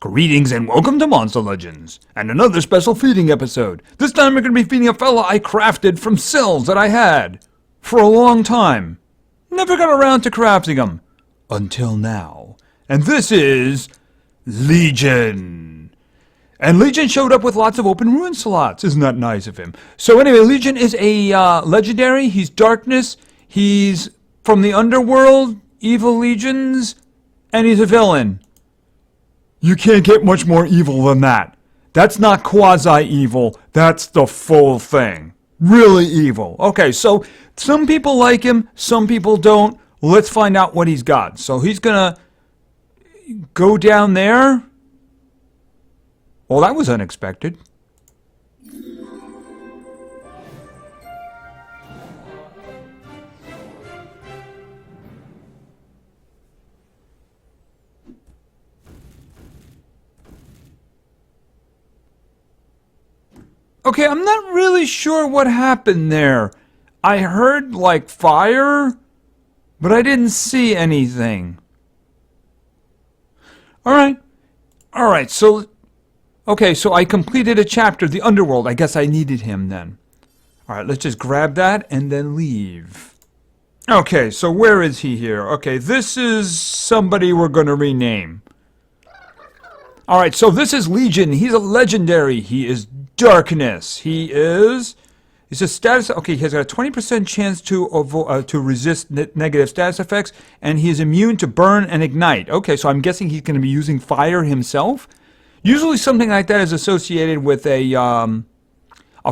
Greetings and welcome to Monster Legends, and another special feeding episode. This time we're going to be feeding a fella I crafted from cells that I had for a long time. Never got around to crafting them until now. And this is Legion. And Legion showed up with lots of open ruin slots. Isn't that nice of him? So anyway, Legion is a legendary. He's darkness. He's from the underworld, evil legions, and he's a villain. You can't get much more evil than that. That's not quasi-evil. That's the full thing. Really evil. Okay, so some people like him, some people don't. Let's find out what he's got. So he's gonna go down there. Well, that was unexpected. Okay, I'm not really sure what happened there. I heard, like, fire, but I didn't see anything. Alright, so... Okay, so I completed a chapter, the underworld. I guess I needed him then. Alright, let's just grab that and then leave. Okay, so where is he here? Okay, this is somebody we're going to rename. Alright, so this is Legion. He's a legendary. He is darkness. He's a status. Okay, he has got a 20% chance to resist negative status effects, and he is immune to burn and ignite. Okay, so I'm guessing he's going to be using fire himself. Usually, something like that is associated with a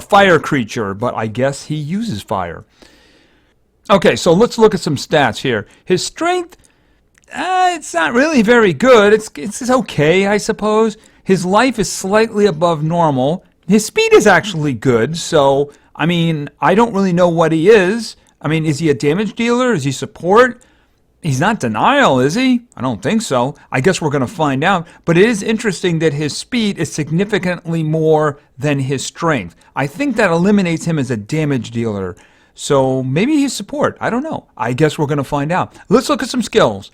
fire creature, but I guess he uses fire. Okay, so let's look at some stats here. His strength. It's not really very good. It's okay, I suppose. His life is slightly above normal. His speed is actually good, so, I mean, I don't really know what he is. I mean, is he a damage dealer? Is he support? He's not denial, is he? I don't think so. I guess we're going to find out. But it is interesting that his speed is significantly more than his strength. I think that eliminates him as a damage dealer. So maybe he's support. I don't know. I guess we're going to find out. Let's look at some skills.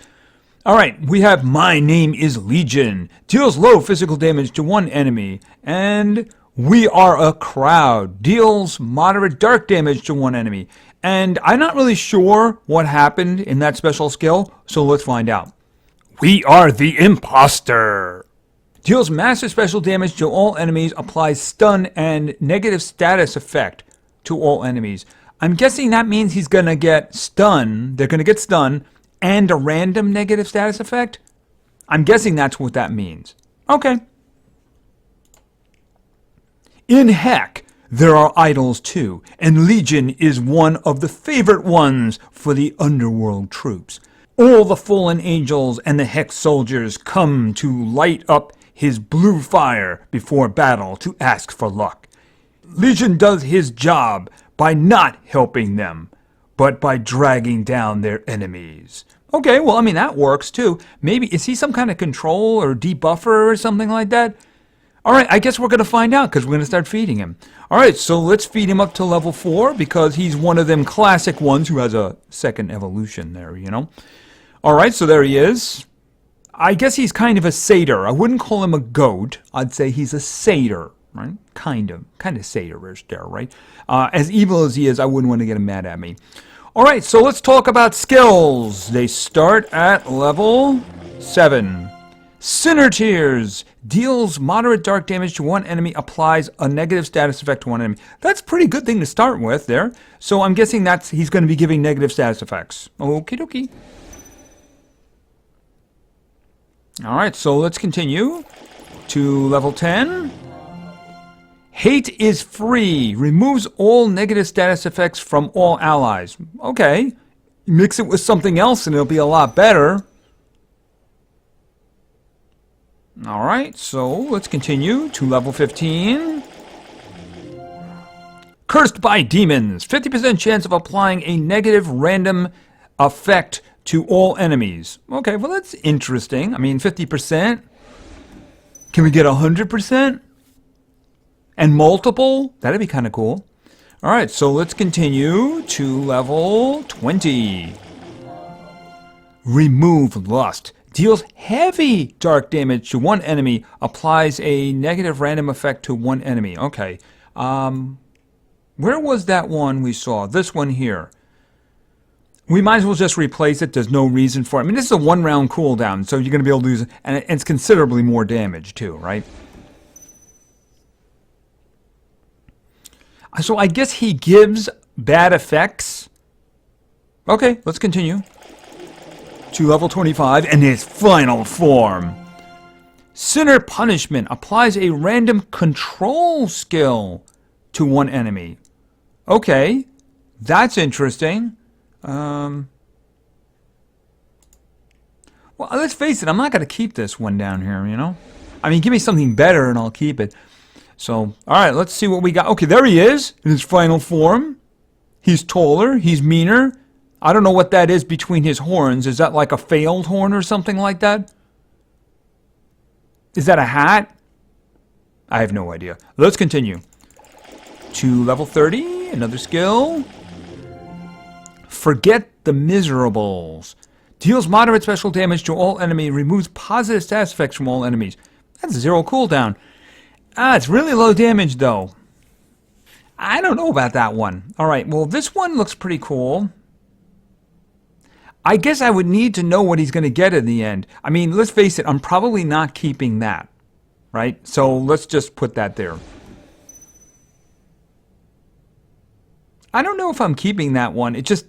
Alright, we have My Name is Legion. Deals low physical damage to one enemy. And We Are a Crowd. Deals moderate dark damage to one enemy. And I'm not really sure what happened in that special skill, so let's find out. We Are the Imposter. Deals massive special damage to all enemies. Applies stun and negative status effect to all enemies. I'm guessing that means he's going to get stun. They're going to get stun. And a random negative status effect? I'm guessing that's what that means. Okay. In Heck, there are idols too, and Legion is one of the favorite ones for the underworld troops. All the fallen angels and the Heck soldiers come to light up his blue fire before battle to ask for luck. Legion does his job by not helping them, but by dragging down their enemies. Okay, well, I mean, that works too. Maybe, is he some kind of control or debuffer or something like that? Alright, I guess we're going to find out because we're going to start feeding him. Alright, so let's feed him up to level 4 because he's one of them classic ones who has a second evolution there, you know. Alright, so there he is. I guess he's kind of a satyr. I wouldn't call him a goat. I'd say he's a satyr. Right? Kind of satyrish there, right? As evil as he is, I wouldn't want to get him mad at me. Alright, so let's talk about skills. They start at level 7. Sinner Tears. Deals moderate dark damage to one enemy. Applies a negative status effect to one enemy. That's a pretty good thing to start with there. So I'm guessing he's going to be giving negative status effects. Okie dokie. Alright, so let's continue to level 10. Hate is free. Removes all negative status effects from all allies. Okay. Mix it with something else and it'll be a lot better. Alright, so let's continue to level 15. Cursed by Demons. 50% chance of applying a negative random effect to all enemies. Okay, well that's interesting. I mean, 50%. Can we get 100%? And multiple? That'd be kind of cool. Alright, so let's continue to level 20. Remove Lust. Deals heavy dark damage to one enemy. Applies a negative random effect to one enemy. Okay. Where was that one we saw? This one here. We might as well just replace it. There's no reason for it. I mean, this is a 1-round cooldown, so you're going to be able to use it. And it's considerably more damage, too, right? So I guess he gives bad effects. Okay, let's continue. To level 25 and his final form. Sinner Punishment applies a random control skill to one enemy. Okay, that's interesting. Well, let's face it, I'm not going to keep this one down here, you know? I mean, give me something better and I'll keep it. So, alright, let's see what we got. Okay, there he is in his final form. He's taller, he's meaner. I don't know what that is between his horns. Is that like a failed horn or something like that? Is that a hat? I have no idea. Let's continue. To level 30, another skill. Forget the Miserables. Deals moderate special damage to all enemy. Removes positive status effects from all enemies. That's 0 cooldown. It's really low damage though. I don't know about that one. Alright, well this one looks pretty cool. I guess I would need to know what he's going to get in the end. I mean, let's face it, I'm probably not keeping that. Right? So let's just put that there. I don't know if I'm keeping that one. It just...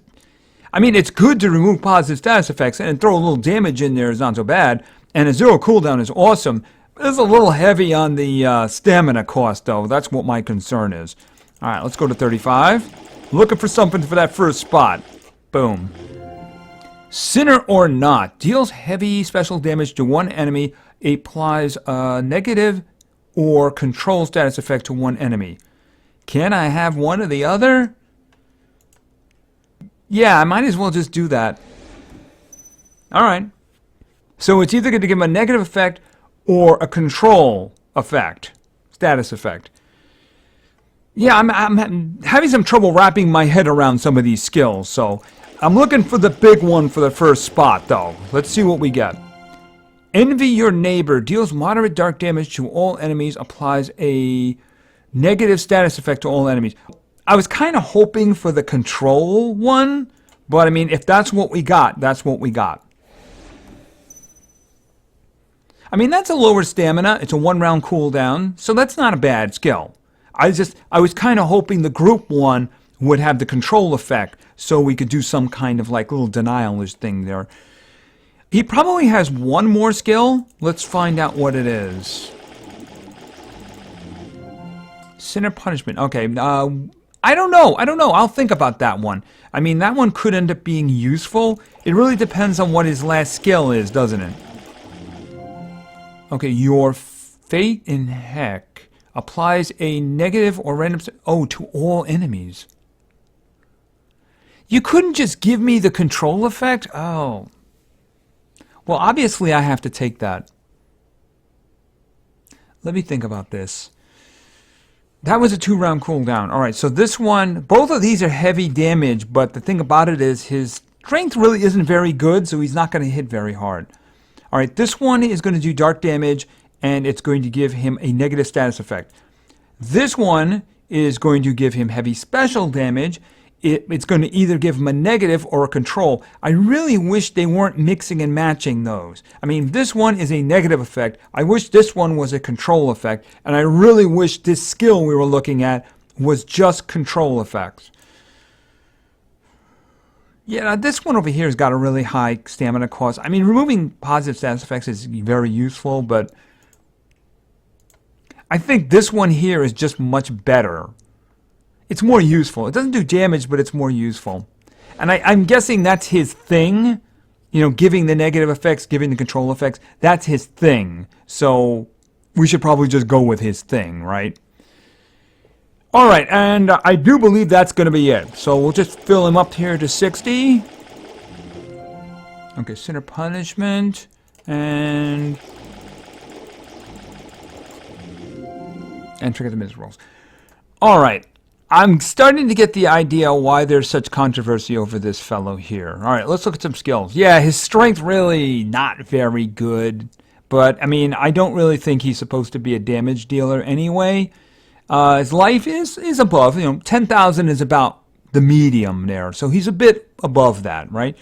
I mean, it's good to remove positive status effects and throw a little damage in there is not so bad. And a 0 cooldown is awesome. It's a little heavy on the stamina cost, though. That's what my concern is. Alright, let's go to 35. Looking for something for that first spot. Boom. Sinner or Not. Deals heavy special damage to one enemy. Applies a negative or control status effect to one enemy. Can I have one or the other? Yeah, I might as well just do that. Alright. So it's either going to give him a negative effect or a control effect. Status effect. Yeah, I'm having some trouble wrapping my head around some of these skills, so I'm looking for the big one for the first spot, though. Let's see what we get. Envy Your Neighbor. Deals moderate dark damage to all enemies. Applies a negative status effect to all enemies. I was kind of hoping for the control one, but I mean, if that's what we got, that's what we got. I mean, that's a lower stamina. It's a 1-round cooldown, so that's not a bad skill. I was kind of hoping the group one would have the control effect, so we could do some kind of like little denialish thing there. He probably has one more skill. Let's find out what it is. Sinner Punishment. Okay, I don't know. I'll think about that one. I mean, that one could end up being useful. It really depends on what his last skill is, doesn't it? Okay, Your Fate in Heck applies a negative or random... Oh, to all enemies. You couldn't just give me the control effect? Oh. Well, obviously I have to take that. Let me think about this. That was a 2-round cooldown. Alright, so this one, both of these are heavy damage, but the thing about it is his strength really isn't very good, so he's not going to hit very hard. Alright, this one is going to do dark damage, and it's going to give him a negative status effect. This one is going to give him heavy special damage. It's going to either give him a negative or a control. I really wish they weren't mixing and matching those. I mean, this one is a negative effect. I wish this one was a control effect. And I really wish this skill we were looking at was just control effects. Yeah, this one over here has got a really high stamina cost. I mean, removing positive status effects is very useful, but I think this one here is just much better. It's more useful. It doesn't do damage, but it's more useful. And I'm guessing that's his thing. You know, giving the negative effects, giving the control effects. That's his thing. So we should probably just go with his thing, right? Alright, and I do believe that's going to be it. So we'll just fill him up here to 60. Okay, Sinner Punishment. And Trigger the Miserables. Alright. I'm starting to get the idea why there's such controversy over this fellow here. All right, let's look at some skills. Yeah, his strength really not very good. But, I mean, I don't really think he's supposed to be a damage dealer anyway. His life is above. 10,000 is about the medium there. So he's a bit above that, right?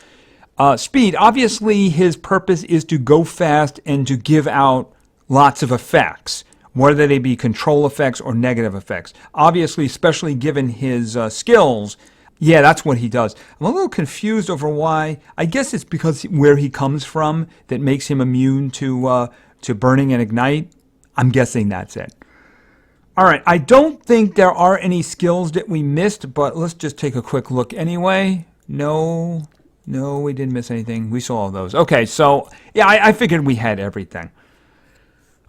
Speed, obviously his purpose is to go fast and to give out lots of effects, whether they be control effects or negative effects. Obviously, especially given his skills, yeah, that's what he does. I'm a little confused over why. I guess it's because where he comes from that makes him immune to burning and ignite. I'm guessing that's it. All right, I don't think there are any skills that we missed, but let's just take a quick look anyway. No, we didn't miss anything. We saw all those. Okay, so yeah, I figured we had everything.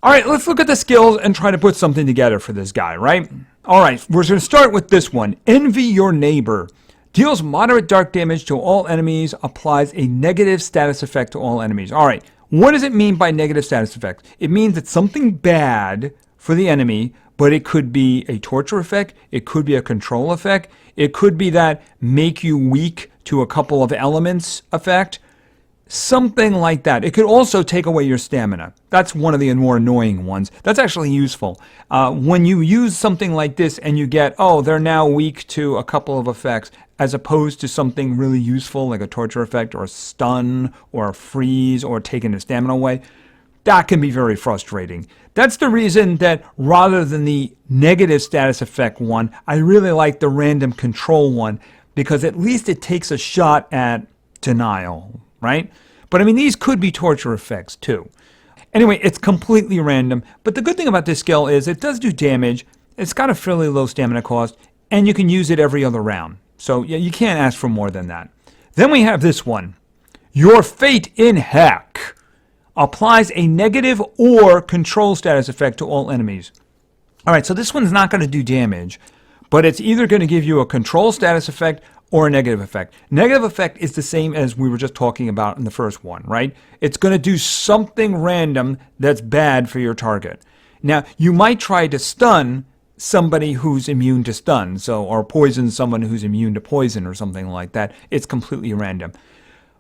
All right, let's look at the skills and try to put something together for this guy, right? All right, we're going to start with this one. Envy your neighbor. Deals moderate dark damage to all enemies. Applies a negative status effect to all enemies. All right, what does it mean by negative status effect? It means it's something bad for the enemy, but it could be a torture effect. It could be a control effect. It could be that make you weak to a couple of elements effect. Something like that. It could also take away your stamina. That's one of the more annoying ones. That's actually useful. When you use something like this and you get, oh, they're now weak to a couple of effects, as opposed to something really useful like a torture effect or a stun or a freeze or taking their stamina away, that can be very frustrating. That's the reason that rather than the negative status effect one, I really like the random control one, because at least it takes a shot at denial, right? But I mean, these could be torture effects too. Anyway, it's completely random, but the good thing about this skill is it does do damage, it's got a fairly low stamina cost, and you can use it every other round. So yeah, you can't ask for more than that. Then we have this one. Your Fate in Heck applies a negative or control status effect to all enemies. All right, so this one's not going to do damage, but it's either going to give you a control status effect or a negative effect. Negative effect is the same as we were just talking about in the first one, right? It's going to do something random that's bad for your target. Now, you might try to stun somebody who's immune to stun, or poison someone who's immune to poison or something like that. It's completely random.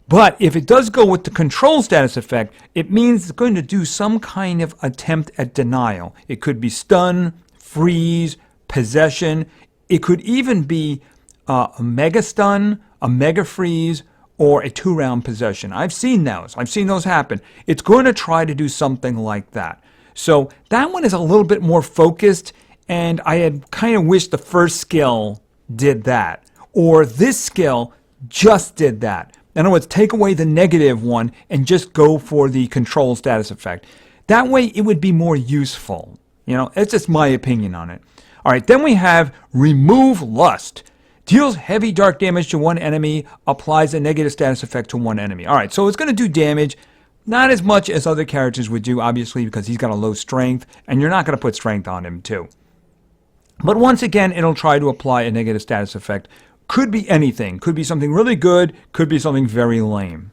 But if it does go with the control status effect, it means it's going to do some kind of attempt at denial. It could be stun, freeze, possession. It could even be a mega stun, a mega freeze, or a 2-round possession. I've seen those. I've seen those happen. It's going to try to do something like that. So that one is a little bit more focused, and I had kind of wished the first skill did that. Or this skill just did that. In other words, take away the negative one and just go for the control status effect. That way it would be more useful. It's just my opinion on it. All right, then we have Remove Lust. Deals heavy dark damage to one enemy, applies a negative status effect to one enemy. All right, so it's going to do damage, not as much as other characters would do, obviously, because he's got a low strength, and you're not going to put strength on him, too. But once again, it'll try to apply a negative status effect. Could be anything. Could be something really good. Could be something very lame.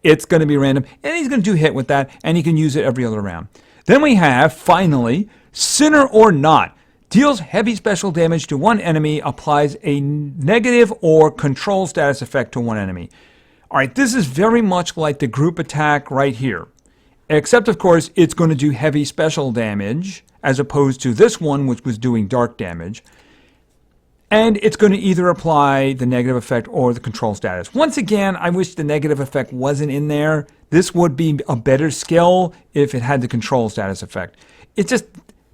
It's going to be random, and he's going to do hit with that, and he can use it every other round. Then we have, finally, Sinner or Not. Deals heavy special damage to one enemy, applies a negative or control status effect to one enemy. All right, this is very much like the group attack right here. Except, of course, it's going to do heavy special damage, as opposed to this one, which was doing dark damage. And it's going to either apply the negative effect or the control status. Once again, I wish the negative effect wasn't in there. This would be a better skill if it had the control status effect.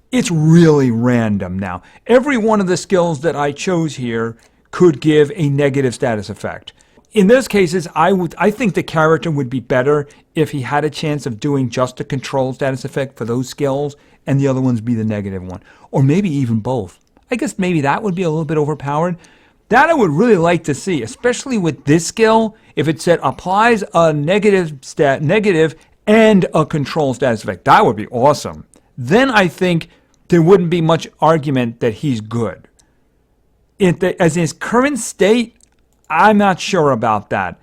It's really random now. Every one of the skills that I chose here could give a negative status effect. In those cases, I think the character would be better if he had a chance of doing just a control status effect for those skills and the other ones be the negative one. Or maybe even both. I guess maybe that would be a little bit overpowered. That I would really like to see, especially with this skill, if it said applies a negative and a control status effect. That would be awesome. Then I think there wouldn't be much argument that he's good. As in his current state, I'm not sure about that.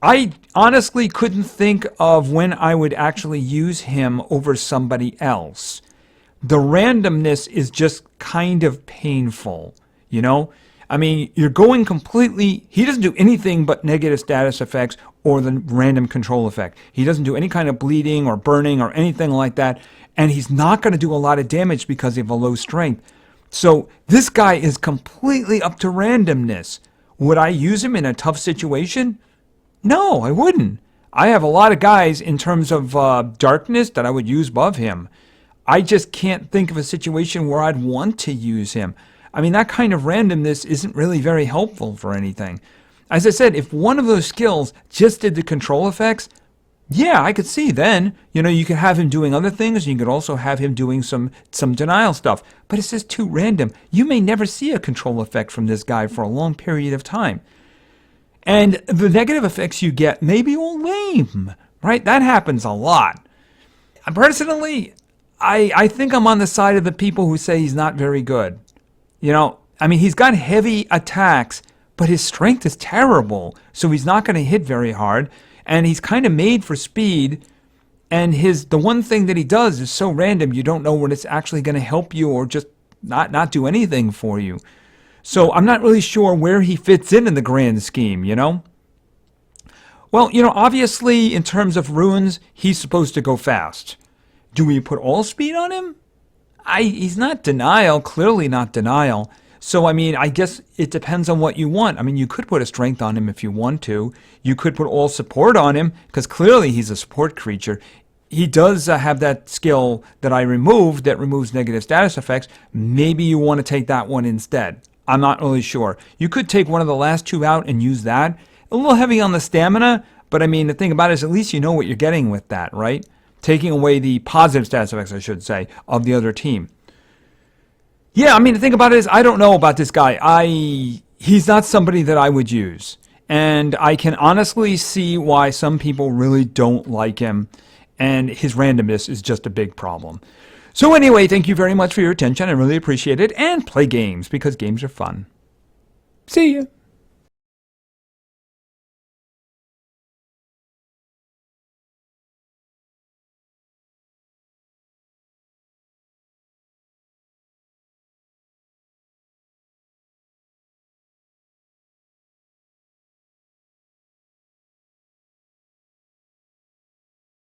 I honestly couldn't think of when I would actually use him over somebody else. The randomness is just kind of painful. you know? I mean, you're going completely, he doesn't do anything but negative status effects or the random control effect. He doesn't do any kind of bleeding or burning or anything like that. And he's not going to do a lot of damage because of a low strength. So this guy is completely up to randomness. Would I use him in a tough situation? No, I wouldn't. I have a lot of guys in terms of darkness that I would use above him. I just can't think of a situation where I'd want to use him. I mean, that kind of randomness isn't really very helpful for anything. As I said, if one of those skills just did the control effects, yeah, I could see then. You could have him doing other things. You could also have him doing some denial stuff. But it's just too random. You may never see a control effect from this guy for a long period of time. And the negative effects you get may be all lame, right? That happens a lot. Personally, I think I'm on the side of the people who say he's not very good. I mean, he's got heavy attacks, but his strength is terrible, so he's not going to hit very hard. And he's kind of made for speed, and the one thing that he does is so random you don't know when it's actually going to help you or just not do anything for you. So I'm not really sure where he fits in the grand scheme, Well, obviously in terms of runes, he's supposed to go fast. Do we put all speed on him? He's not denial, clearly not denial. So, I mean, I guess it depends on what you want. I mean, you could put a strength on him if you want to. You could put all support on him, because clearly he's a support creature. He does have that skill that I removed that removes negative status effects. Maybe you want to take that one instead. I'm not really sure. You could take one of the last two out and use that. A little heavy on the stamina, but I mean, the thing about it is at least you know what you're getting with that, right? Taking away the positive status effects, I should say, of the other team. Yeah, I mean, the thing about it is I don't know about this guy. He's not somebody that I would use. And I can honestly see why some people really don't like him. And his randomness is just a big problem. So anyway, thank you very much for your attention. I really appreciate it. And play games, because games are fun. See ya.